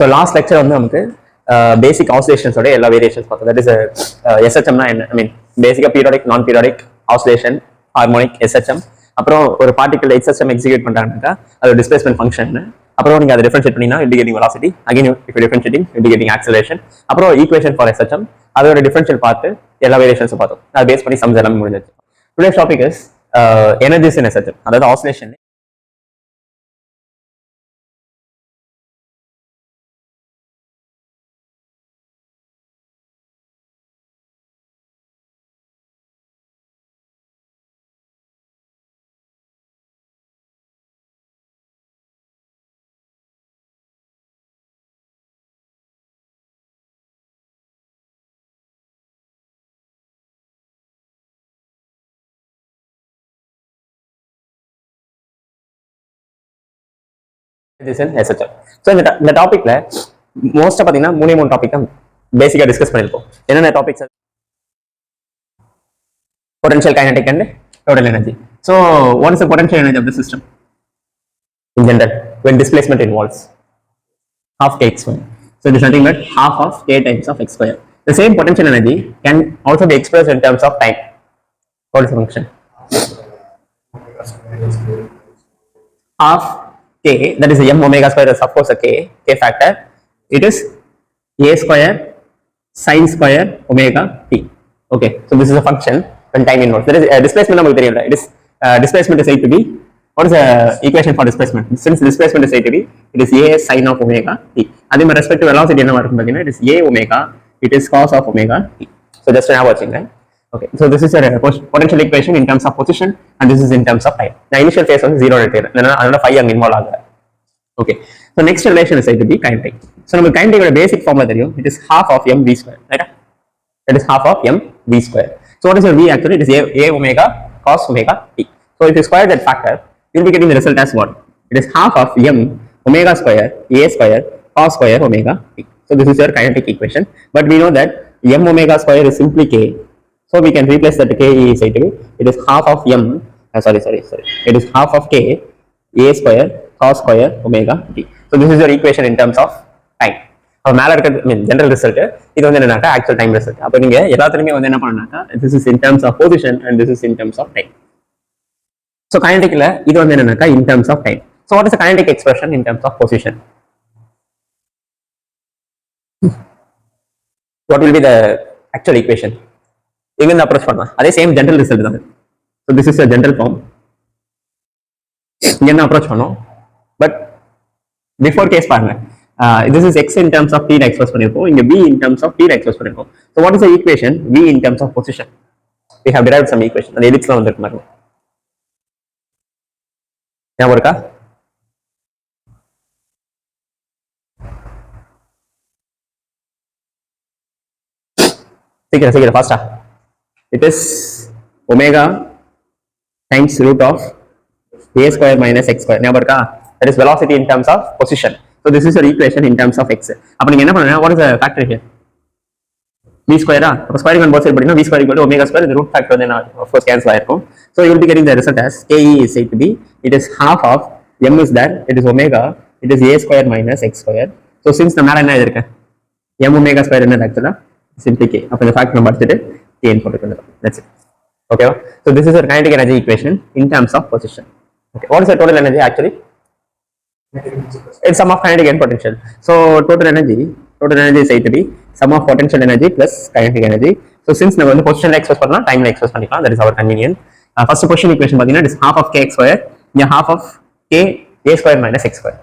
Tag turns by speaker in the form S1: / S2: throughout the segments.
S1: So last lecture வந்து நமக்கு basic oscillations ஓட எல்லா variations பார்த்தோம். That is SHM னா என்ன, I mean basic periodic non periodic oscillation harmonic SHM. அப்புறம் ஒரு பார்ட்டிகல் SHM எக்ஸிக்யூட் பண்றாங்கனா அது டிஸ்பிளேஸ்மென்ட் ஃபங்க்ஷன். அப்புறம் நீங்க அதை டிஃபரன்ஷியேட் பண்ணினா you'll be getting velocity. Again if you differentiating you'll be getting acceleration. அப்புறம் equation for SHM அதோட டிஃபரன்ஷியல் பார்ட் எல்லா வேரியேஷன்ஸ் பார்த்தோம். அது பேஸ் பண்ணி சம்ஸ் எல்லாமே முடிஞ்சிருச்சு. Today's topic is energies in SHM, அதாவது oscillation. SHM. So இந்த டாபிக்ல மோஸ்டா பாத்தீங்கன்னா மூணு டாபிக் தான் பேசிக்கா டிஸ்கஸ் பண்ணிருப்போம். என்னென்ன topics? Potential kinetic and total energy. So what is the potential energy of the system in general when displacement involves half k x square? So it is nothing but half of k times of x square. The same potential energy can also be expressed in terms of time. What is the function? Half k, that is m omega square, is of course a k factor. It is a square sin square omega t. Okay, so this is a function when time involves. There is displacement நமக்கு தெரியும்ல. It is displacement is said to be, what is the equation for displacement? Since displacement is said to be, it is a sin of omega t. அதே மாதிரி respect to velocity என்ன வரும் பாத்தீங்கன்னா it is a omega, it is cos of omega t. So just now watching, right? Okay, so this is a potential equation in terms of position and this is in terms of time. Now initial phase வந்து 0 எடுத்து அதனால phi அங்க involve ஆகல. Okay, so next relation is said to be kinetic. So நமக்கு kinetic ஓட basic formula தெரியும். It is half of m v square, right? It is half of m v square. So what is your v actually? It is a omega cos omega t. So if you square that factor, you will be getting the result as what? It is half of m omega square a square cos square omega t. So this is your kinetic equation. But we know that m omega square is simply k. So we can replace that k is said to be, it is half of m, sorry. It is half of k a square cos square omega t. So this is your equation in terms of time. அப்ப மேல இருக்க general result, இது வந்து என்னன்னாக்கா actual time result. அப்ப நீங்க எல்லாத்துலயுமே வந்து என்ன பண்ணனாக்கா this is in terms of position and this is in terms of time. So kineticல இது வந்து என்னன்னாக்கா in terms of time. So what is the kinetic expression in terms of position? What will be the actual equation? இங்க இருந்து approach பண்ணலாம், அதே same general result தான். So this is a general form. இங்க என்ன அப்ரோச் பண்ணோம், but before case பாருங்க. This is x in terms of t ல எக்ஸ்பிரஸ் பண்ணிருக்கோம், இங்க v in terms of t ல எக்ஸ்பிரஸ் பண்ணிருக்கோம். So what is the equation v in terms of position? We have derived some equation. அந்த எலிப்ஸ்ல வந்திருக்கு பாருங்க, ஞாபகம் இருக்கா? சீக்கிரம் ஃபாஸ்டா. It is omega times root of a square minus x square. ஞாபகம் இருக்கா? That is velocity in terms of position. So this is your equation in terms of x. அப்ப நீங்க என்ன பண்ணணும், what is the factor here? v square ah, அப்ப squaring on both sides படினா v square equal to omega square, the root factor then of course cancel ஆயிருக்கும். So you will be getting the result as ke is said to be, it is half of m is that, it is omega, it is a square minus x square. So since the மேல என்ன இருக்கு, m omega square என்ன ஆக்சுவலா simply k. அப்ப இந்த factor நம்ம எடுத்துட்டு k ன்னு போட்டுக்கலாம். That's it. Okay, so this is a kinetic energy equation in terms of position. Okay, what is the total energy actually? It's sum of kinetic and potential. So total energy is said to be sum of potential energy plus kinetic energy. So since நம்ம வந்து பொசிஷன்ல express பண்ணலாம், டைம்ல express பண்ணிக்கலாம், that is our convenient. First position equation பாத்தீங்கன்னா it is half of kx square, இங்க half of k a square minus x square.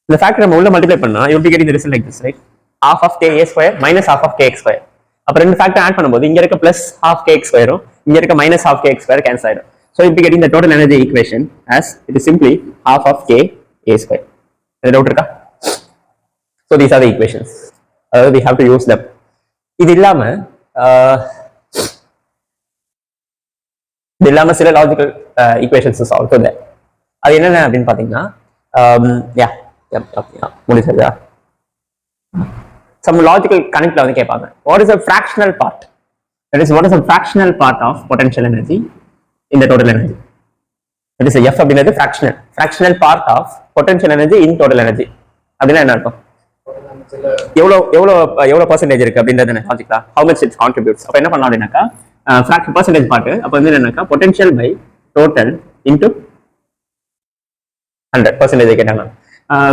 S1: இந்த factor நம்ம உள்ள மல்டிப்ளை பண்ணா you will be getting the result like this, right? Half of k a square minus half of kx square. அப்ப ரெண்டு factor add பண்ணும்போது இங்க இருக்க plus half kx square இங்க இருக்க minus half kx square cancel ஆயிடும். So you will be getting the total energy equation as it is simply half of k a square. Any doubt இருக்கா? So these are the equations. We have to use them. இது இல்லாம சில logical equations is also there. அது என்னென்ன அப்படின்னு பாத்தீங்கன்னா முடிச்சதா some logical connectல வந்து கேட்பாங்க, what is the fractional part? That is, what is the fractional part of potential energy in the total energy? That is f அப்படிங்கிறது fractional part of potential energy in total energy. அப்படின்னா என்ன அர்த்தம்? எவ்வளோ percentage இருக்கு அப்படின்றது லாஜிக்கா how much it's contributes. அப்போ என்ன பண்ணலாம் அப்படின்னாக்கா பர்சன்டேஜ் பார்ட்டு அப்போ வந்து என்னன்னாக்கா பொட்டன்ஷியல் பை டோட்டல் இன்டூ 100% கேட்டாங்க.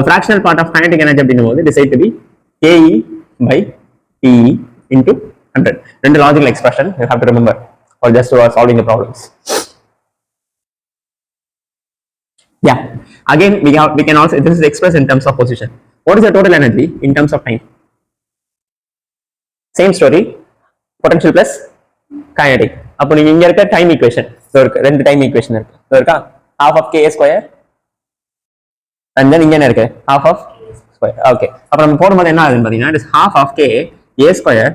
S1: Fractional part of kinetic energy அப்படின்னும் போது decide to be KE by PE into 100. ரெண்டு logical expression you have to remember for just solving the problems. Yeah, again we can also, this is expressed in terms of position. What is the total energy in terms of time? Same story, potential plus kinetic. அப்போ நீங்க இங்க இருக்க time equation இருக்கு, ரெண்டு time equation இருக்கு இருக்கா, half of KA square and then இங்க என்ன இருக்கு half of square. Okay, அப்ப நம்ம போடும்போது என்ன ஆகுதுன்னு பாத்தீங்கன்னா it is half of K A square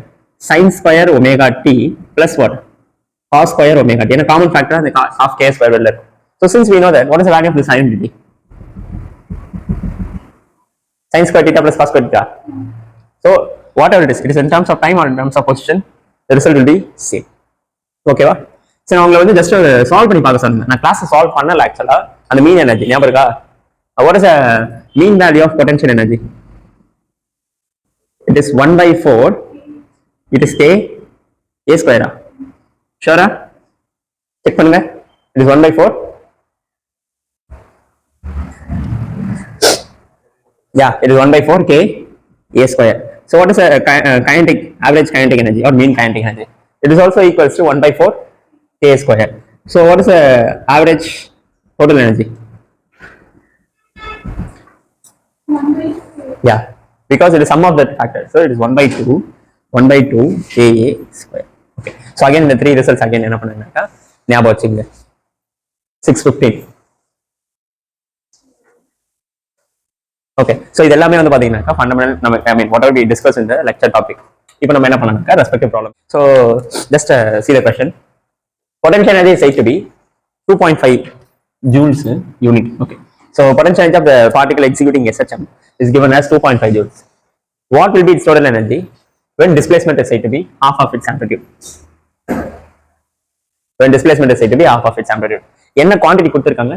S1: sin square omega t plus what cos square omega t. ஏன்னா காமன் ஃபேக்டர் அந்த half K square வெளில இருக்கு. So since we know that, what is the value of this identity? Sin square theta plus cos square theta. So whatever it is in terms of time or in terms of position, the result will be same. Okay வா? சரி, நான் உங்களை வந்து just solve பண்ணி பார்க்க சொன்னேன். நான் class solve பண்ணல ஆக்சுவலா. அந்த மீன் எனர்ஜி ஞாபகம் இருக்கா? What is the mean value of potential energy? It is 1 by 4. It is K A square. Sure? Check பண்ணுங்க. It is 1 by 4. Yeah, it is 1 by 4 K A square. So what is a kinetic, average kinetic energy or mean kinetic energy? It is also equals to 1 by 4 K square. So what is the average total energy?
S2: 1 by 4.
S1: Yeah, because it is sum of that factor. So it is 1 by 2 Ka square. Okay. So again the three results again என்ன பண்ணுங்கனாக்கா ஞாபகம் வச்சுங்க. 615. Okay. So இது எல்லாமே வந்து பாத்தீங்கன்னாக்கா fundamental நம்ம whatever we discuss in the lecture topic. இப்போ நம்ம என்ன பண்ணலாம்னாக்கா respective problem. So just see the question. Potential energy is said to be 2.5 joules unit. Okay. So potential energy of the particle executing SHM is given as 2.5 joules. What will be its total energy when displacement is said to be half of its amplitude? When displacement is said to be half of its amplitude. என்ன quantity கொடுத்திருக்காங்க?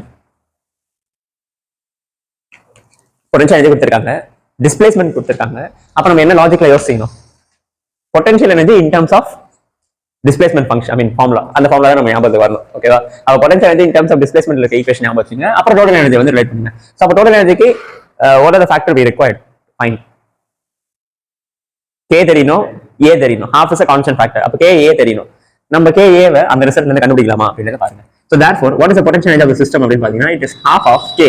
S1: Potential energy கொடுத்திருக்காங்க, displacement கொடுத்திருக்காங்க. அப்ப நம்ம என்ன லாஜிக்ல யோசிக்கணும்? Potential energy in terms of displacement function, formula, அந்த ஃபார்முலா தான் நம்ம ஞாபகத்துக்கு வரணும். ஓகேவா? அப்ப potential energy in terms of டிஸ்பிளேஸ்மென்ட்ல இருக்க ஈக்குவேஷன் ஞாபகம் வச்சுங்க. அப்புறம் டோட்டல் எனர்ஜி வந்து ரிலேட் பண்ணுங்க. சோ அப்ப டோட்டல் எனர்ஜிக்கு what are the factor we required? Fine. K தெரியணும், A தெரியணும். Half is a constant factor. அப்ப K A தெரியணும். நம்ம K A வை அந்த ரிசல்ட்ல இருந்து கண்டுபிடிக்கலாமா அப்படிங்கறத பாருங்க. So therefore, what is the potential energy of the system அப்படினு பாத்தீங்கன்னா it is half of K.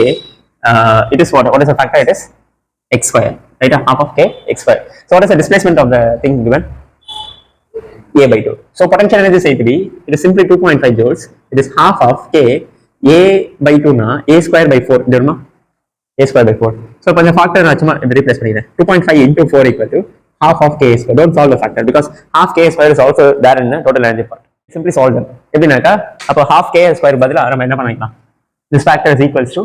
S1: It is what is the factor? It is x square, right? Half of K x square. So what is the displacement of the thing given? A by 2. So potential energy is said to be, it is simply 2.5 joules. It is half of K A by 2 na A square by 4 தெரியுமா? A square by 4. So இப்போ இந்த factor நான் சும்மா இந்த replace பண்ணிக்கிறேன். 2.5 into 4 equal to half of K square. Don't solve the factor because half K square is also there in the total energy part. Simply solve them. எப்படினாக்கா அப்போ half K square பதிலா நம்ம என்ன பண்ணிக்கலாம்? This factor is equals to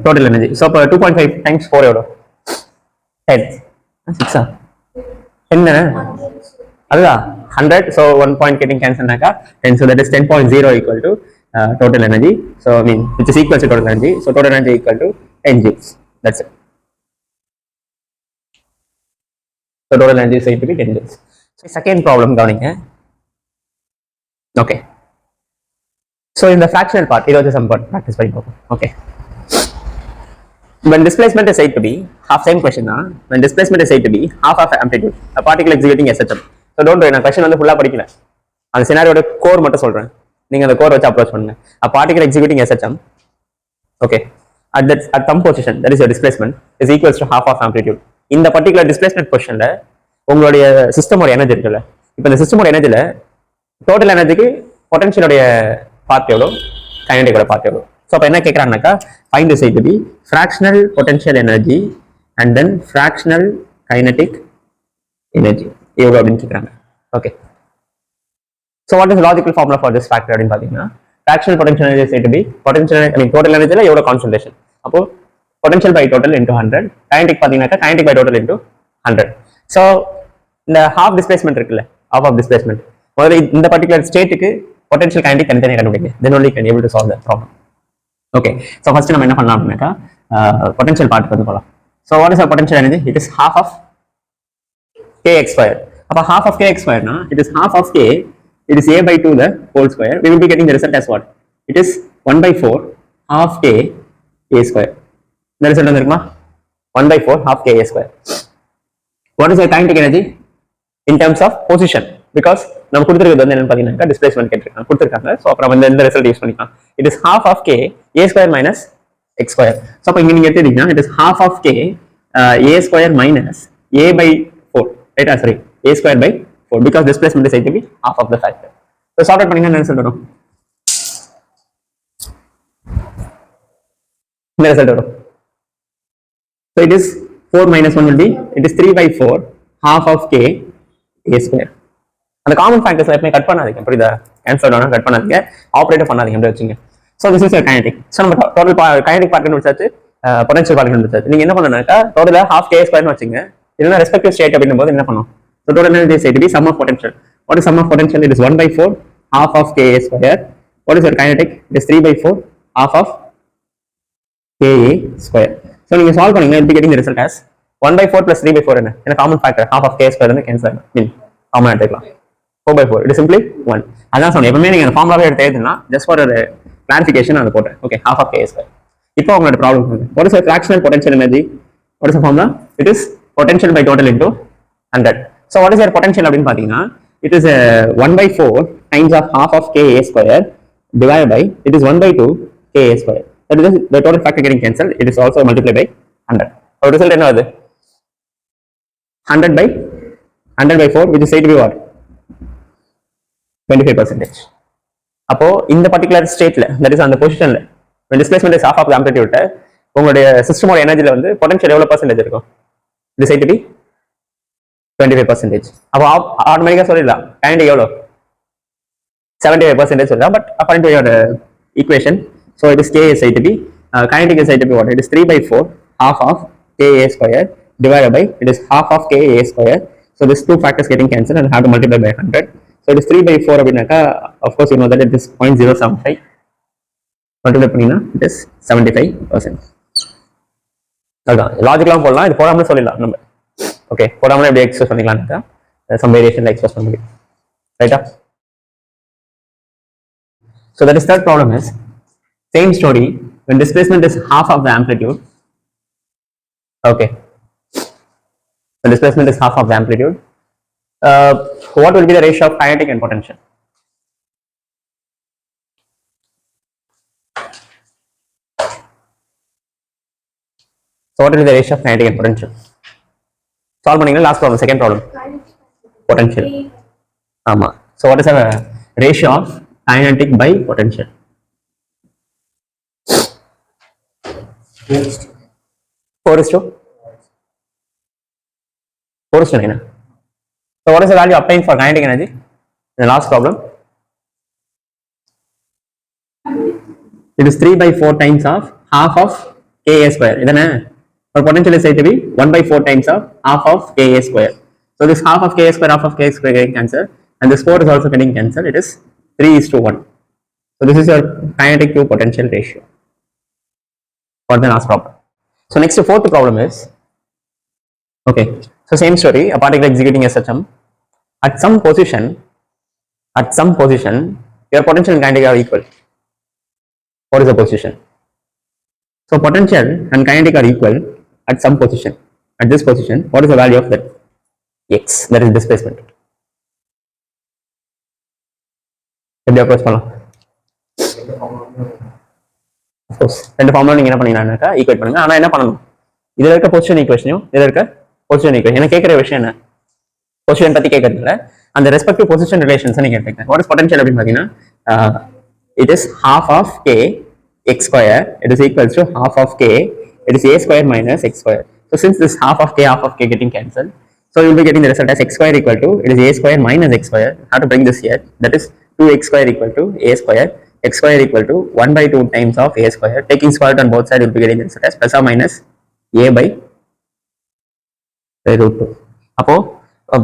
S1: total energy. So 2.5 times 4 எவ்வளோ? 10. 6 என்ன? அதுதான் 100. So 1 point getting cancelled naaka 10. So that is 10.0 equal to total energy. So I mean which is equal to total energy. So total energy equal to 10 joules. That's it. So total energy is said to be 10 joules. So second problem கவனிங்க. Okay. So in the fractional part, இது வந்து some part practice பண்ணி பார்ப்போம். Okay. When displacement is said to be half, same question தான். When displacement is said to be half of amplitude, a particle executing SHM. So don't worry, நான் question வந்து ஃபுல்லா படிக்கல. அந்த சினாரியோட கோர் மட்டும் சொல்றேன். நீங்க அந்த கோர் வச்சு அப்ரோச் பண்ணுங்க. A particle executing SHM, okay, at some position, that is your displacement, is equals to half of amplitude. இந்த particular displacement positionல உங்களுடைய சிஸ்டமோட எனர்ஜி இருக்குல்ல, இப்போ இந்த சிஸ்டமோட எனர்ஜில டோட்டல் எனர்ஜிக்கு பொட்டன்ஷியலோட பார்ட் எவ்வளோ, கைனடிக்கோட பார்ட் எவ்வளோ. ஸோ அப்போ என்ன கேட்குறாங்கனாக்கா find is said to be fractional potential energy and then fractional kinetic energy எவ்வளோ அப்படின்னு கேட்குறாங்க. Okay, so what is logical formula for this factor அப்படின்னு பார்த்தீங்கன்னா fractional potential energy is said to be potential, I mean total energy எவ்வளோ concentration, அப்போ potential by total into 100, kinetic பார்த்தீங்கன்னாக்கா kinetic by total into 100. So இந்த half displacement இருக்குல்ல, half of displacement, முதல்ல இந்த particular ஸ்டேட்டுக்கு பொட்டன்ஷியல் கைனடிக் தனித்தனியாக கண்டுபிடிங்க. தென் only can able to solve that problem. Okay, so first நம்ம என்ன பண்ணலாம் அப்படின்னாக்கா பொட்டன்ஷியல் பார்ட் வந்து போகலாம். So what is our potential energy? It is half of kx square. Appa half of kx square na, it is half of k, it is a by 2 the whole square. We will be getting the result as what? It is 1 by 4 half k a square. The result is 1 by 4 half k a square. What is the kinetic energy in terms of position? Because நம்ம கொடுத்திருக்கிறது வந்து என்னன்னு பாத்தீங்கன்னா displacement கேட்டிருக்காங்க கொடுத்திருக்காங்க. So அப்ப நம்ம இந்த ரிசல்ட் யூஸ் பண்ணிக்கலாம். It is half of k a square minus x square. So அப்ப இங்க நீங்க எடுத்தீங்கன்னா it is half of k a square minus a by 4. Right? Sorry, a square by 4 because displacement is said to be half of the factor. So solve out பண்ணீங்கன்னா என்ன result வரும்? இந்த result வரும். So it is 4 minus 1 will be, it is 3 by 4 half of k a square. அந்த common factors எப்பவுமே cut பண்ணாதீங்க, புரியுதா? Cancel ஆனா கட் பண்ணாதீங்க, ஆபரேட்டர் பண்ணாதீங்க, அப்படி வச்சுங்க. So this is kinetic. So நம்ம டோட்டல் கைனடிக் பார்ட் கண்டுபிடிச்சாச்சு, பொட்டன்ஷியல் பார்ட் கண்டுபிடிச்சாச்சு. நீங்க என்ன பண்ணணும்னாக்கா டோட்டலா ஹாஃப் கே ஸ்கொயர்னு வச்சுங்க, இல்லைன்னா ரெஸ்பெக்டிவ் ஸ்டேட் அப்படின்னும் போது என்ன பண்ணும்? So total energy side be sum of potential. What is sum of potential? It is 1 by 4 half of k a square. What is your kinetic? It is 3 by 4 half of k a square. So நீங்க solve பண்ணீங்கன்னா you'll be getting the result as 1 by 4 plus 3 by 4 என்ன? ஏன்னா common factor half of k square வந்து cancel ஆகும். மீன் common எடுத்துக்கலாம். 4 by 4. It is simply 1. அதான் சொன்னேன், எப்பவுமே நீங்க ஃபார்முலாவே எடுத்து எழுதுனா just for a clarification அது போட்டேன். Okay, half of k square. இப்போ உங்களோட ப்ராப்ளம் சொல்லுங்க. What is the fractional potential energy? What is the formula? It is potential by total into 100. So what is your potential அப்படின்னு பாத்தீங்கன்னா it is 1 by 4 times of half of k a square divided by, it is 1 by 2 k a square. That is the total factor getting cancelled. It is also multiplied by 100. So result என்ன வருது? 100 by 4 which is said to be what? 25%. அப்போ இந்த particular ஸ்டேட்ல, that is அந்த பொசிஷன்ல, when displacement is half of the amplitude, உங்களுடைய சிஸ்டமோட எனர்ஜில வந்து potential எவ்வளவு பர்சன்டேஜ் இருக்கும்? It is said to be 25%. அப்போ ஆட்டோமேட்டிக்கா சொல்லிடலாம் கைனடிக் எவ்வளவு? 75% சொல்லலாம். But according to your equation, so it is k is said to be kinetic is said to be what? It is 3 by 4 half of k a square divided by, it is half of k a square. So these two factors getting cancelled and have to multiply by 100. So it is 3 by 4 அப்படினாக்கா of course you know that it is 0.075 multiply பண்ணினா it is 75%. அதான் லாஜிக்கலா போடலாம், இது போடாமலே சொல்லிடலாம் நம்ம. Okay, போடாமலே எப்படி express பண்ணிக்கலாம்னா some variation express பண்ண முடியும். ரைட்டா? So that is third problem is same story when displacement is half of the amplitude. Okay, the displacement is half of the amplitude. What will be the ratio of kinetic and potential? So what will be the ratio of kinetic and potential? Solve பண்ணீங்கன்னா last problem, second problem. Potential. ஆமா. So what is the ratio of kinetic by potential? 4:9. So what is the value obtained for kinetic energy in the last problem? It is 3 by 4 times of half of k a square. Idana for potential is said to be 1 by 4 times of half of k a square. So this half of k a square, half of k square getting cancelled, and this 4 is also getting cancelled. It is 3:1. So this is your kinetic to potential ratio for the last problem. So next, the fourth problem is, okay, so same story, a particle executing SHM at some position, your potential and kinetic are equal. What is the position? So potential and kinetic are equal at some position. At this position, what is the value of that? X, that is displacement. எப்படி approach பண்ணலாம்? Of course, ரெண்டு formula நீங்க என்ன பண்ணீங்கன்னாக்கா equate பண்ணுங்க. ஆனா என்ன பண்ணணும்? இதுல இருக்க பொசிஷன் ஈக்குவேஷனையும் இதுல இருக்க பொசிஷன் ஈக்குவேஷன், என்ன கேட்கிற விஷயம் என்ன? பொசிஷன் பத்தி கேட்கறது இல்ல, அந்த ரெஸ்பெக்டிவ் பொசிஷன் ரிலேஷன்ஸ் நீங்க எடுத்துக்கங்க. வாட் இஸ் பொட்டன்ஷியல் அப்படின்னு பாத்தீங்கன்னா it is half of k x square, it is equals to half of k, it is a square minus x square. So since this half of k getting cancelled, so you will be getting the result as x square equal to, it is a square minus x square. How to bring this here? That is 2x square equal to a square, x square equal to 1 by 2 times of a square. Taking square root on both sides, you will be getting the result as plus or minus a by root 2. அப்போ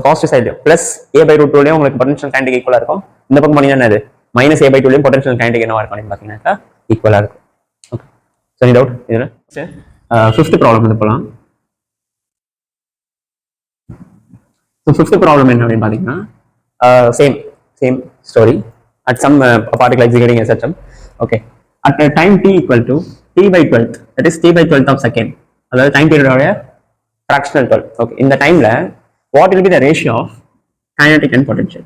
S1: positive side plus a by root 2லயும் உங்களுக்கு potential kinetic ஈக்குவலா இருக்கும். இந்த பக்கம் பண்ணீங்கன்னா அது minus a by 2லயும் பொட்டன்ஷியல் கைனடிக் என்னவா இருக்கும் அப்படின்னு பாத்தீங்கன்னா ஈக்குவலா இருக்கும். ஓகே, சரி டவுட் இதுல ஃபிஃப்த் ப்ராப்ளம் வந்து போலாம். ஸோ ஃபிஃப்த் ப்ராப்ளம் என்ன அப்படின்னு பார்த்தீங்கன்னா same story at some particle executing SHM. Okay, at a time t equal to t by 12th, that is t by 12th of second, அதாவது time பீரியடோட fractional 12. Okay, இந்த டைம்ல what will be the ratio of kinetic and potential?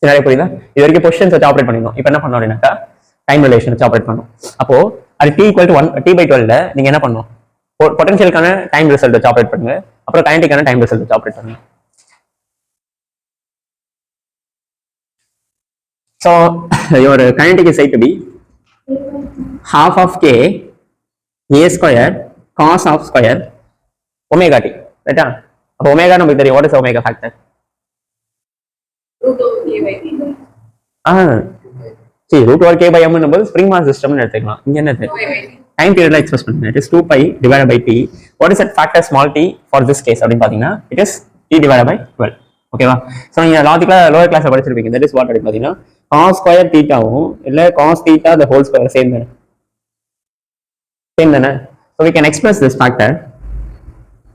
S1: சரி புரியுதா? இது வரைக்கும் positions வச்சு operate பண்ணிருந்தோம். இப்போ என்ன பண்ணோம் அப்படின்னாக்கா டைம் ரிலேஷன் வச்சு ஆப்ரேட் பண்ணோம். அப்போ அது t equal to 1 t by 12ல நீங்க என்ன பண்ணணும்? பொட்டன்ஷியலுக்கான டைம் ரிசல்ட் வச்சு ஆப்ரேட் பண்ணுங்க, அப்புறம் கைனடிக்கான டைம் ரிசல்ட் வச்சு ஆப்ரேட் பண்ணுங்க. So your kinetic is said to be half of k a square cos of square omega t, right? அப்போ omega நமக்கு தெரியும். What is the omega factor?
S2: root over k by t.
S1: See, root over k by m என்பது spring mass சிஸ்டம்னு எடுத்துக்கலாம். இங்க என்ன time பீரியட்ல express பண்ணுங்க. It is 2 pi divided by t. What is that factor small t for this case அப்படின்னு பாத்தீங்கன்னா it is t divided by 12. ஓகேவா? So நீங்க லாஜிக்கலா லோவர் கிளாஸ்ல படிச்சிருப்பீங்க. தட் இஸ் வாட் அப்படின்னு பாத்தீங்கன்னா cos ஸ்கொயர் தீட்டாவும் இல்ல cos theta the whole square same தானே. So we can express this factor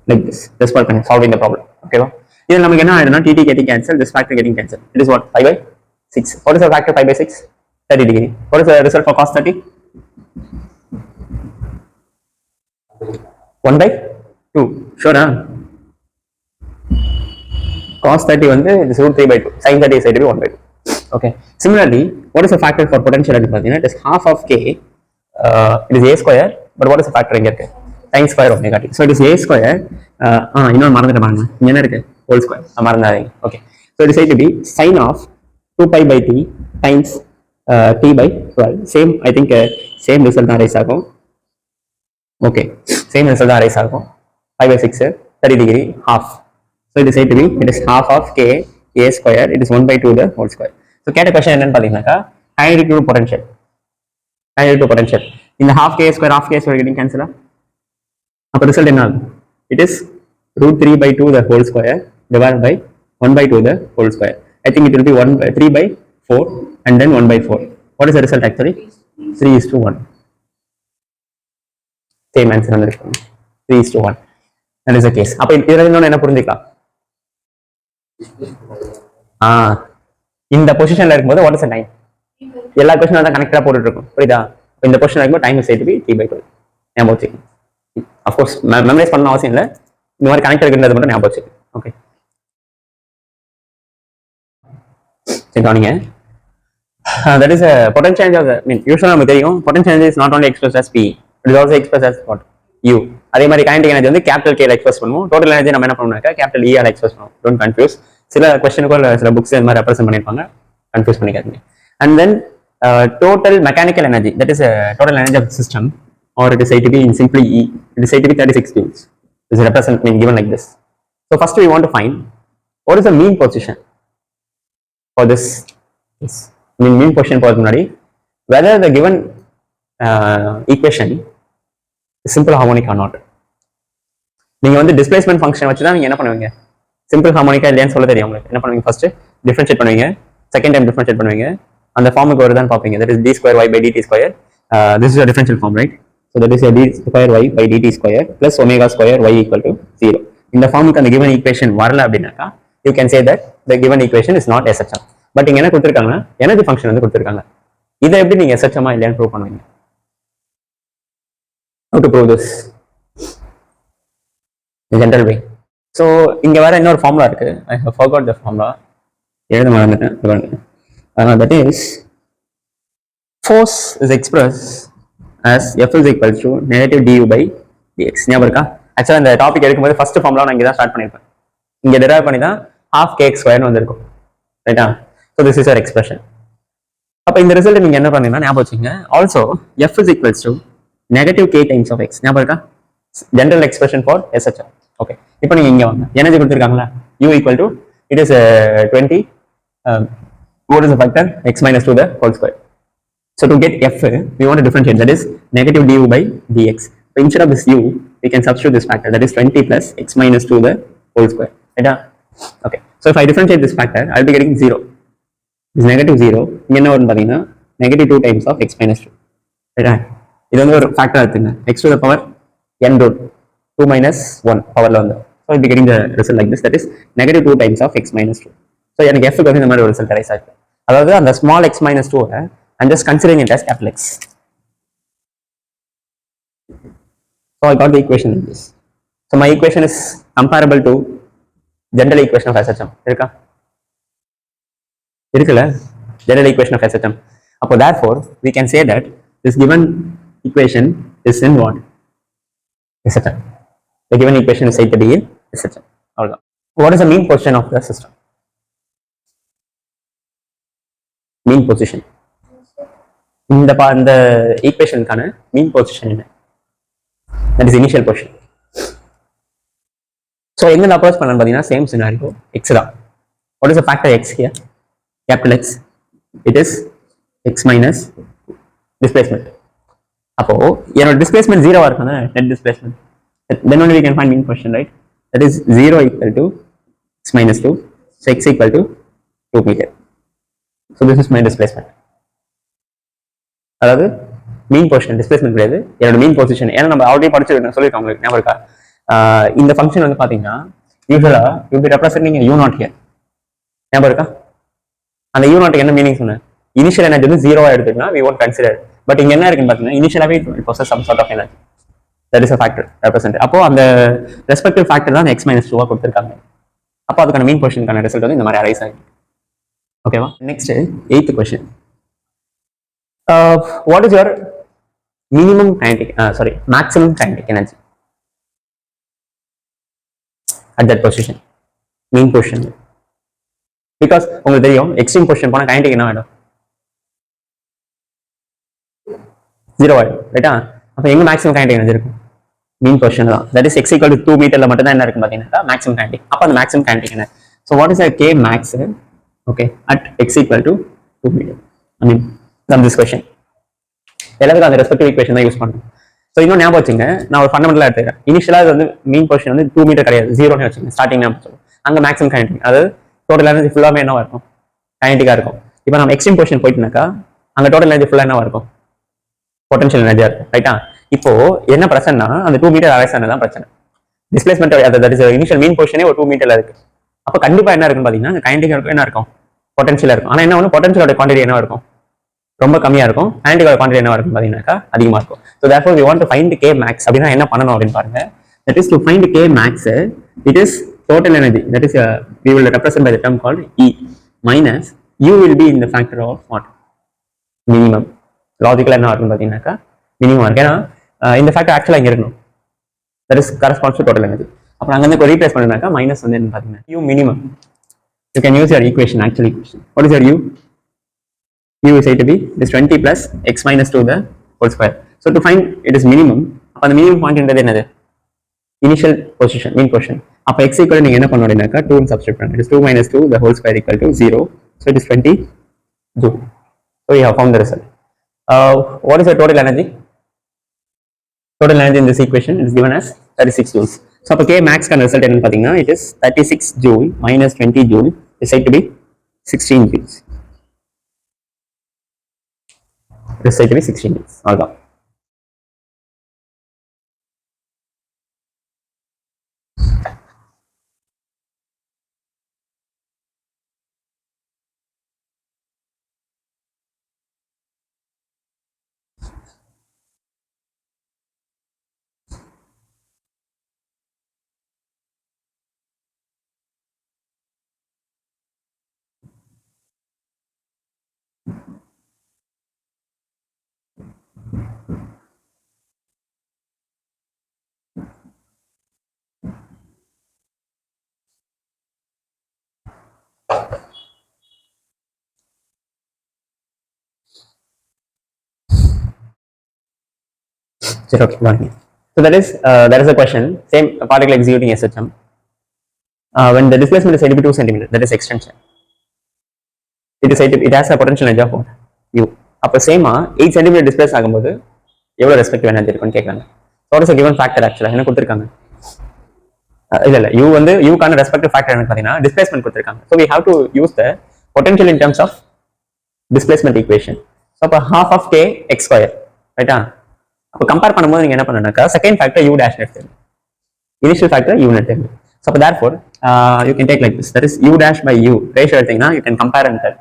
S1: like this. Just for solving the problem. ஓகேவா? இது நமக்கு என்ன ஆயிடும்னா tt getting cancelled, this factor getting cancelled. It is what 5 by 6. What is the factor 5 by 6? 30 degree. What is the result for cos 30? 1 by 2. Sure, huh? Cos 30 வந்து is root 3 by 2. Sin 30 is said to be 1 by 2. Okay. Similarly, what is the factor for potential? It is half of k. It is a square. But what is the factor in here? Sin square omega t. So it is a square. இன்னொரு மறந்துட்டு பாருங்க. இங்க என்ன இருக்கு? Whole square. மறந்தாதீங்க. Okay. So it is said to be sin of 2 pi by t times t by 12. Same, I think same result தான் rice ஆகும். Okay. Same result தான் rice ஆகும். 5 by 6 30 degree half. So it is said to be it is half of k a square. It is 1 by 2 the whole square. So கேட்ட question என்னன்னு பாத்தீங்கன்னாக்கா kinetic to potential. Kinetic to potential. இந்த half k square getting cancel. அப்ப result என்ன ஆகும்? It is root 3 by 2 the whole square divided by 1 by 2 the whole square. I think it will be 3 by 4 and then 1 by 4. What is the result actually? 3:1. Same answer வந்திருக்கு. 3:1. That is the case. அப்ப இதுல இன்னொன்னு என்ன புரிஞ்சுக்கலாம்? இந்த பொசிஷன்ல இருக்கும்போது what is the time? எல்லா கொஸ்டினும் தான் கனெக்டடா போட்டுட்டு இருக்கும். புரியுதா? இந்த பொசிஷன்ல இருக்கும்போது time is said to be t by 12. ஞாபகம் வச்சுக்கோங்க. ஆஃப் கோர்ஸ் மெமரைஸ் பண்ணணும் அவசியம் இல்லை. இந்த மாதிரி கனெக்ட் இருக்குன்றது மட்டும் ஞாபகம் வச்சுக்கோங்க. ஓகே. சரி கவனிங்க. That is a potential change of the usually நமக்கு தெரியும் potential change is not only expressed as p, it is also expressed as what? U. அதே மாதிரி kinetic energy வந்து கேபிட்டல் k ல எக்ஸ்பிரஸ் பண்ணுவோம். டோட்டல் எனர்ஜி நம்ம என்ன பண்ணுவோம்னாக்கா கேபிட்டல் E ஆல எக்ஸ்பிரஸ் பண்ணுவோம். Don't confuse. சில கொஸ்டினுக்கு சில புக்ஸ் இந்த மாதிரி ரெப்ரசென்ட் பண்ணிருப்பாங்க. கன்ஃபியூஸ் பண்ணிக்காதீங்க. And then total mechanical energy, that is total energy of the system, or it is said to be in simply E. It is said to be 36 joules. This is represent given like this. So first we want to find what is the mean position for this. Mean position போறதுக்கு முன்னாடி whether the given equation is simple harmonic or not. நீங்க வந்து displacement function வச்சு தான் நீங்க என்ன பண்ணுவீங்க? Simple harmonica இல்லையான்னு சொல்ல தெரியும் உங்களுக்கு. என்ன பண்ணுவீங்க? ஃபர்ஸ்ட் டிஃபரன்ஷியேட் பண்ணுவீங்க, செகண்ட் டைம் டிஃபரன்ஷியேட் பண்ணுவீங்க, அந்த ஃபார்முக்கு வருதான்னு பார்ப்பீங்க. That is d square y by dt square. This is a differential form, right? So that is a d square y by dt square plus omega square y equal to 0. இந்த ஃபார்முக்கு அந்த given equation வரல அப்படின்னாக்கா you can say that the given equation is not SHM. But இங்க என்ன கொடுத்திருக்காங்கன்னா energy function வந்து கொடுத்திருக்காங்க. இதை எப்படி நீங்க SHM இல்லையான்னு ப்ரூவ் பண்ணுவீங்க? How to prove this? In general way. So இங்க வேற இன்னொரு ஃபார்முலா இருக்கு. I have forgot the formula. எழுத மறந்துட்டேன். That is force is expressed as F is equal to negative du by dx. ஞாபகம் இருக்கா? ஆக்சுவலா இந்த டாபிக் எடுக்கும்போது ஃபர்ஸ்ட் ஃபார்முலா நான் இங்க தான் ஸ்டார்ட் பண்ணிருப்பேன். இங்க டெரைவ் பண்ணி தான் half kx ஸ்கொயர்னு வந்திருக்கும். ரைட்டா? So this is our expression. அப்ப இந்த ரிசல்ட் நீங்க என்ன பண்ணீங்கன்னா ஞாபகம் வச்சுங்க. Also F is equals to negative k times of x. ஞாபகம் இருக்கா? General expression for SHM. Okay. இப்போ நீங்க இங்க வாங்க. Energy கொடுத்திருக்காங்களா? U equal to it is 20. What is the factor? X minus 2 the whole square. So to get F, we want to differentiate. That is negative du by dx. So instead of this u, we can substitute this factor. That is 20 plus x minus 2 the whole square. Right? Okay. So if I differentiate this factor, I'll be getting 0. This negative 0. இங்க என்ன வரும்னு பாத்தீங்கன்னா negative 2 times of x minus 2. Right? இது வந்து ஒரு factor எடுத்துங்க. x to the power n root. 2 minus 1 பவர்ல வந்து. So we'll be getting the result like this, that is negative 2 times of x minus 2. So எனக்கு f க்கு வந்து இந்த மாதிரி ஒரு ரிசல்ட் ரைஸ் ஆயிருக்கு. அதாவது அந்த small x minus 2 I'm just considering it as capital X. So I got the equation like this. So my equation is comparable to general equation of SHM. இருக்கா? இருக்குல்ல? General equation of SHM. அப்போ therefore we can say that this given equation is in what? SHM. The given equation is said to be in SHM. அவ்வளவுதான். What is the mean position of the system? Mean position. இந்த ஈக்குவேஷனுக்கான மீன் position என்ன? That is initial position. So எங்க approach பண்ணலாம் பாத்தீங்கன்னா same scenario x தான். What is the factor x here? Capital X. It is x minus displacement. அப்போ என்னோட displacement 0 இருக்குன்னா net displacement. Then only we can find mean position, right? That is 0 equal to x minus 2. So x equal to 2 meter. So this is my displacement. அதாவது மீன் position displacement கிடையாது, என்னோட மீன் position. ஏன்னா நம்ம already படிச்சு சொல்லியிருக்கோம் உங்களுக்கு ஞாபகம் இருக்கா? இந்த ஃபங்க்ஷன் வந்து பாத்தீங்கன்னா யூஸ்வலா you be representing U naught here. ஞாபகம் இருக்கா? அந்த யூ நாட் என்ன மீனிங் சொன்னேன்? இனிஷியல் எனர்ஜி வந்து 0 எடுத்துக்கினா we won't consider. பட் இங்க என்ன இருக்குன்னு பாத்தீங்கன்னா இனிஷியலாவே it possess some sort of energy. That is a factor represent. அப்போ அந்த ரெஸ்பெக்டிவ் ஃபேக்டர் தான் x minus 2 கொடுத்திருக்காங்க. அப்போ அதுக்கான மீன் பொசிஷனுக்கான ரிசல்ட் வந்து இந்த மாதிரி அரைஸ் ஆயிருக்கு. ஓகேவா? Next 8th question. What is your maximum kinetic energy at that position? Mean position. Because உங்களுக்கு தெரியும் extreme position போனா kinetic என்ன ஆயிடும்? 0 ஆயிடும், ரைட்டா? அப்ப எங்க maximum kinetic energy இருக்கும்? Mean position தான். That is x equal to 2 மீட்டர்ல மட்டும் தான் என்ன இருக்கும் பாத்தீங்கன்னா maximum kinetic. அப்ப அந்த maximum kinetic என்ன? So what is the k max? Okay, at x equal to 2 meter. I mean from this question எல்லாத்துக்கும் அந்த ரெஸ்பெக்டிவ் ஈக்குவேஷன் தான் யூஸ் பண்ணணும். ஸோ இன்னும் ஞாபகம் வச்சுங்க, நான் ஒரு ஃபண்டமெண்டலாக எடுத்துக்கிறேன். இனிஷியலாக வந்து மீன் பொசிஷன் வந்து 2 மீட்டர் கிடையாது, 0ன்னு வச்சுங்க. ஸ்டார்டிங் ஞாபகம் சொல்லுவோம். அங்கே மேக்ஸிமம் கைனடிக், அதாவது டோட்டல் எனர்ஜி ஃபுல்லாமே என்னவா இருக்கும்? கைனடிக்காக இருக்கும். இப்போ நம்ம எக்ஸ்ட்ரீம் பொசிஷன் போயிட்டுனாக்கா அங்கே டோட்டல் எனர்ஜி ஃபுல்லாக என்னவா இருக்கும்? பொட்டன்ஷியல் எனர்ஜியாக இருக்கும், ரைட்டா? இப்போ என்ன பிரச்சனைனா அந்த 2 மீட்டர் அரைஸ் ஆனது தான் பிரச்சனை. டிஸ்பிளேஸ்மெண்ட் தட் இஸ் இனிஷியல் மீன் பொசிஷனே ஒரு 2 மீட்டர்ல இருக்கு. அப்போ கண்டிப்பாக என்ன இருக்குன்னு பார்த்தீங்கன்னா கைனடிக் இருக்கும், என்ன இருக்கும்? பொட்டன்ஷியலாக இருக்கும். ஆனால் என்ன ஒன்று பொட்டன்ஷியலோட குவான்டிட்டி என்ன இருக்கும்? ரொம்ப கம்மியா இருக்கும். கைனடிக் குவான்டிட்டி என்ன இருக்கும் பாத்தீங்கன்னா அதிகமா இருக்கும். So therefore we want to find k max. அப்படினா என்ன பண்ணணும் அப்படின்னு பாருங்க. That is to find k max, it is total energy. That is we will represent by the term called E minus U will be in the factor of what? Minimum. Logically என்ன இருக்கும் பாத்தீங்கன்னா minimum இருக்கு. ஏன்னா இந்த factor ஆக்சுவலா இங்க இருக்கணும். That is corresponds to total energy. அப்ப அங்க இருந்து ரீப்ளேஸ் பண்ணனாக்கா மைனஸ் வந்து என்ன பாத்தீங்கன்னா U minimum. You can use your equation, actual equation. What is your U? U is said to be this 20 plus x minus 2 the whole square. So to find it is minimum, அப்ப அந்த minimum point என்றது என்னது? Initial position, mean position. அப்ப x equal நீங்க என்ன பண்ணனும்னாக்கா 2 ன்னு substitute பண்ணுங்க. It is 2 minus 2 the whole square equal to 0. So it is 20 joule. So we have found the result. What is the total energy? Total energy in this equation is given as 36 joules. So அப்ப k max கான result என்னன்னு பாத்தீங்கன்னா it is 36 joule minus 20 joule is said to be 16 joules. It is said to be 16 joules. அவ்வளவுதான். Okay, so that is a question. Same particle executing SHM. When the displacement is said to be 2 cm, that is extension. It has a potential energy of what? U. அப்ப சேமா 8 cm displays ஆகும்போது எவ்வளவு respective energy இருக்குன்னு கேக்குறாங்க. So what is a given factor actually? என்ன கொடுத்திருக்காங்க? இல்ல U வந்து U கான ரெஸ்பெக்டிவ் ஃபேக்டர் என்ன பாத்தீங்கன்னா டிஸ்பிளேஸ்மென்ட் கொடுத்திருக்காங்க. So we have to use the potential in terms of displacement equation. So அப்ப half of k x square, ரைட்டா? அப்ப கம்பேர் பண்ணும்போது நீங்க என்ன பண்ணணும்னாக்கா செகண்ட் ஃபேக்டர் U dash எடுத்துங்க. initial factor unit term. So therefore you can take like this, that is u dash by u ratio எடுத்தீங்கன்னா you can compare and tell.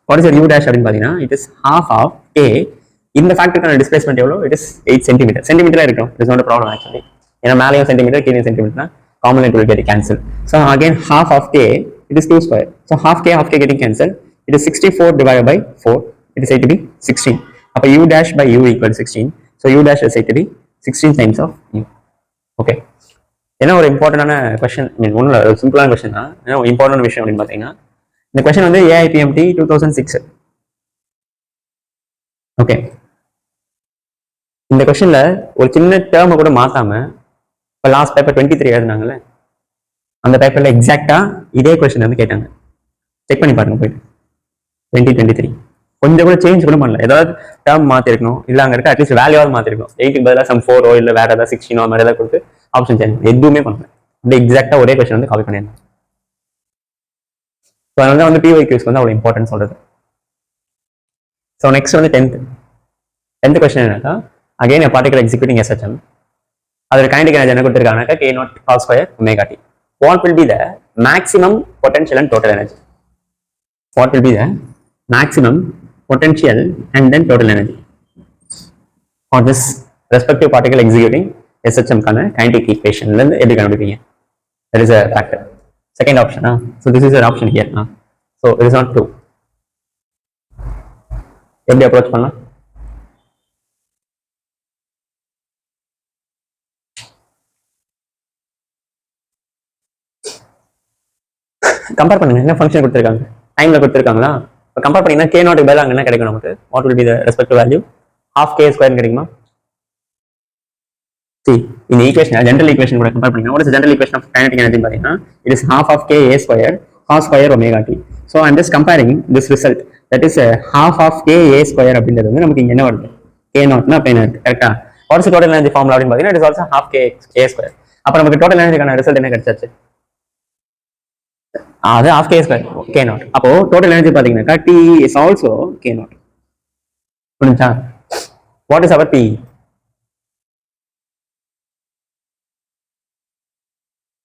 S1: What is your u dash அப்படின்னு பார்த்தீங்கன்னா it is half of a. இந்த ஃபேக்டருக்கான displacement எவ்வளோ? It is 8 centimetre. Centimetre இருக்கும், it is not problem actually. ஏன்னா மேலேயும் centimetre கீழே centimetre common it will get cancel. So again half of k it is 2 square. So half k getting cancelled. It is 64 divided by 4. It is said to be 16. அப்போ u dash by u equal 16. So u dash is said to be 16 times of u. Okay. ஏன்னா ஒரு இம்பார்ட்டன்டான question, மீன் ஒன்றும் இல்லை, சிம்பிளான question தான். ஏன்னா important விஷயம் அப்படின்னு பார்த்தீங்கன்னா இந்த கொஸ்டின் வந்து AIPMT 2006. ஓகே, இந்த கொஸ்டின்ல ஒரு சின்ன டேர்மை கூட மாத்தாம இப்போ லாஸ்ட் பேப்பர் 23 எழுதுனாங்கல்ல, அந்த பேப்பர்ல எக்ஸாக்டா இதே கொஸ்டின் வந்து கேட்டாங்க. செக் பண்ணி பாருங்க போயிட்டு 2023 கொஞ்சம் கூட சேஞ்ச் கூட பண்ணல. ஏதாவது டேர்ம் மாத்திருக்கணும், இல்ல அங்க இருக்க அட்லீஸ்ட் வேல்யூவாவது மாத்திருக்கணும். 8க்கு பதிலாக சம் 4 இல்ல வேற ஏதாவது 16 மாதிரி ஏதாவது கொடுத்து ஆப்ஷன் சேஞ்ச் எதுவுமே பண்ணல. இந்த எக்ஸாக்டா ஒரே கொஸ்டின் வந்து காப்பி பண்ணிருந்தேன். ஸோ அதனால வந்து PYQs வந்து அவ்வளோ இம்பார்ட்டன்ட் சொல்றது. ஸோ நெக்ஸ்ட் வந்து 10th கொஸ்டின் என்னக்கா, again a particle executing SHM. அதோட kinetic energy என்ன கொடுத்திருக்காங்கனாக்கா k naught cos square omega t. What will be the maximum potential and total energy? What will be the maximum potential and then total energy for this respective particle executing SHM கான kinetic equation ல இருந்து எப்படி கண்டுபிடிப்பீங்க? There is a factor. Second option. So this is an option here. So it is not true. எப்படி approach பண்ணலாம்? Compare பண்ணுங்க, என்ன function கொடுத்துருக்காங்க, டைம்ல கொடுத்துருக்காங்களா? இப்போ கம்பேர் பண்ணீங்கன்னா k நாட் பதில் அங்கே என்ன கிடைக்கும் நமக்கு? What will be the respective value? half k square கிடைக்குமா? See, இந்த ஈக்குவேஷன் ஜெனரல் ஈக்குவேஷன் கூட கம்பேர் பண்ணீங்கன்னா what is the general equation of kinetic energy பார்த்தீங்கன்னா it is half of k a square cos square omega t. So I am just comparing this result, that is half of k a square அப்படின்றது வந்து நமக்கு இங்க என்ன வருது? k நாட்னா அப்ப என்ன இருக்கு? கரெக்ட்டா? what is the total energy formula அப்படின்னு பார்த்தீங்கன்னா it is also half k a square. அப்ப நமக்கு total energyக்கான ரிசல்ட் என்ன கிடைச்சாச்சு? அது half k square k naught. அப்போ total energy பாத்தீங்கன்னாக்கா T is also k naught. புரிஞ்சா? What is our P?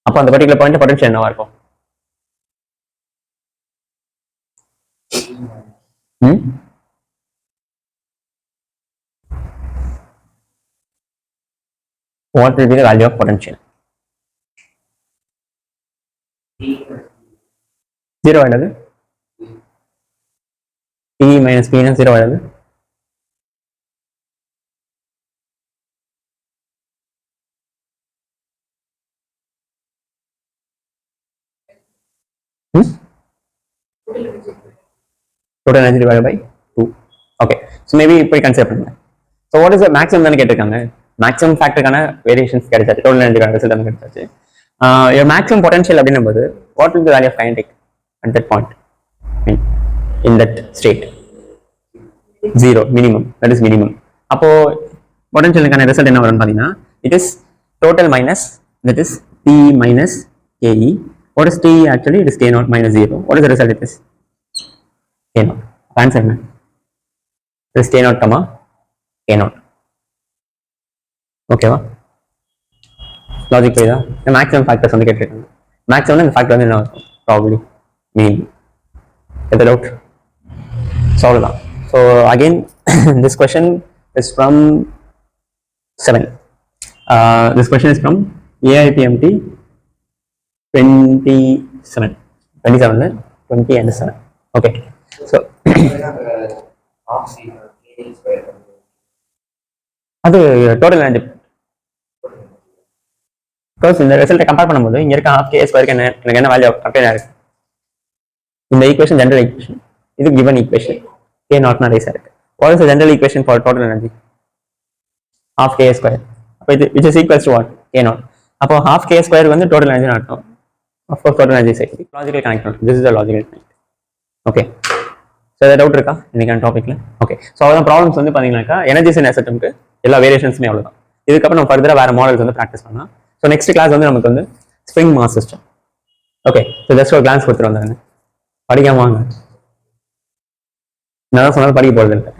S1: அப்போ அந்த பர்టిక్యులர் பாயிண்ட் பொட்டன்ஷியல் என்னவா இருக்கும்? What will be the value of potential? 0 ஆயிடுது. P minus P னா 0 ஆயிடுது. Total energy divided by 2. Okay, so maybe இப்போ கன்சிடர் பண்ணுங்க. So what is the maximum தானே கேட்டிருக்காங்க. மேக்ஸிமம் ஃபேக்டருக்கான வேரியேஷன்ஸ் கிடைச்சாச்சு, டோட்டல் எனர்ஜிக்கான ரிசல்ட் வந்து கிடைச்சாச்சு. your maximum potential அப்படின்னும் போது what will be the value of kinetic at that point? In that state 0 minimum, that is minimum. அப்போ பொட்டன்ஷியலுக்கான ரிசல்ட் என்ன வரும்னு பார்த்தீங்கன்னா it is total minus, that is T minus ke. What is T actually? It is k naught minus 0. What is the result? It is k naught. Answer என்ன? It is k naught comma k naught. ஓகேவா? Logic புரியுதா? Maximum factors வந்து கேட்டிருக்காங்க. Maximum இந்த factor வந்து என்ன இருக்கும்? Probably மீன். எந்த டவுட்? ஸோ அவ்வளோதான். So again this question is from 7. This question is from AIPMT 27. 20 and 7. Okay. So அது டோட்டல் எனர்ஜி. பிகாஸ் இந்த ரிசல்ட்டை கம்பேர் பண்ணும்போது இங்க இருக்க half k ஸ்கொயருக்கு என்ன எனக்கு என்ன வேல்யூ அப்படியே இருக்கு. இந்த ஈக்குவேஷன் ஜெனரல் ஈக்குவேஷன், இது கிவன் ஈக்குவேஷன் k நாட்னா ரைஸ் இருக்கு. What is the general equation for total energy? half k square. அப்போ இது which is equals to what? k not. அப்போ half k ஸ்கொயர் வந்து டோட்டல் எனர்ஜி அர்த்தம். Of course total energy is logical connection. This is a logical connect. Okay. So ஏதாவது doubt இருக்கா இன்னைக்கான டாபிக்ல? Okay. So அவ்வளோதான் ப்ராப்ளம்ஸ் வந்து பார்த்தீங்கன்னாக்கா எனர்ஜிஸ் இன் எஸ்எச்எம்க்கு எல்லா வேரியேஷன்ஸுமே அவ்வளோதான். இதுக்கப்புறம் நம்ம ஃபர்தராக வேற மாடல்ஸ் வந்து ப்ராக்டிஸ் பண்ணலாம். ஸோ நெக்ஸ்ட் கிளாஸ் வந்து நமக்கு வந்து spring mass system. Okay. So just ஒரு கிளான்ஸ் கொடுத்துட்டு வந்தாங்க. படிக்காம வாங்க. நான் தான் சொன்னாலும் படிக்க போகிறது இல்லை.